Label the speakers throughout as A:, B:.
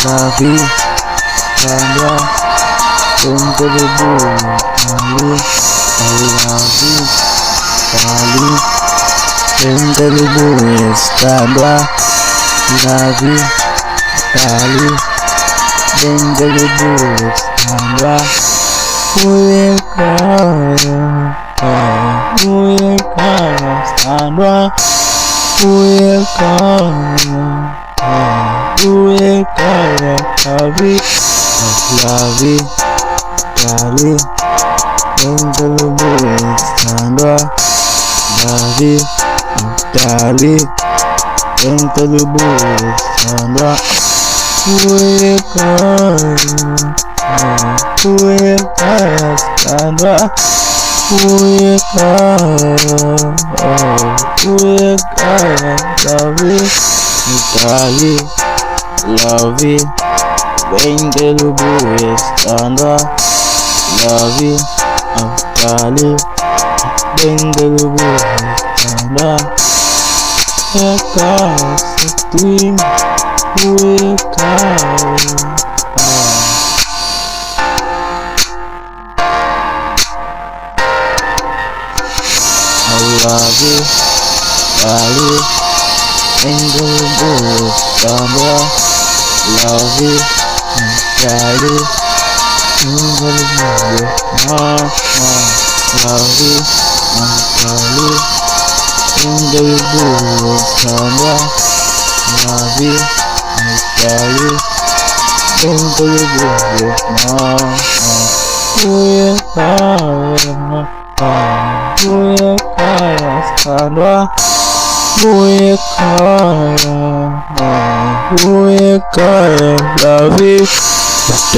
A: Ravi, Sandra, Bengaluru, Kali, Ravi, Kali, Bengaluru, Sandra, Ravi, Kali, Bengaluru, Sandra, Sandra, Ravi, Kali, Bengaluru, Sandra, Ravi, Kali, Bengaluru, Sandra, Sandra, Kali, Ravi, Bengaluru, Sandra, Ravi, Kali, Bengaluru, Sandra, Ekastim, Ravi, Kali, Bengaluru, Sandra, Ravi, Kali, Bengaluru, Ravi, Kali, Bengaluru, Sandra, Ravi, Kali, Bengaluru, Sandra, Ravi,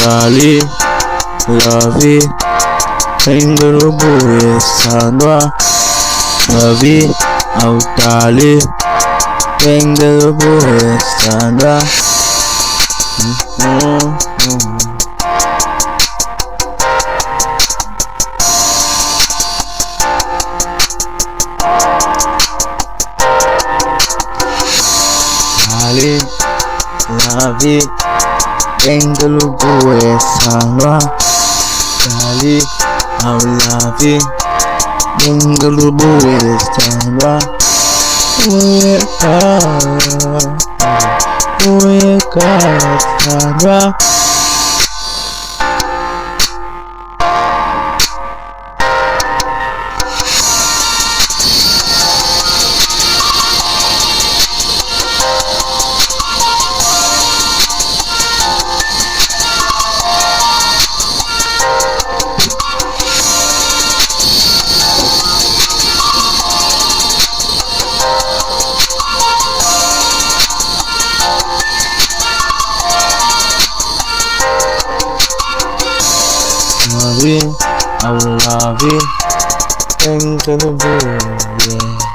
A: Kali, Ravi, Bengaluru, Sandra, Ravi, Kali, Bengaluru, Sandra, Kali, Ravi, Bengaluru, Sandra, Kali, Ravi, Bengaluru, Sandra, Sandra. I love you, Bengaluru, yeah.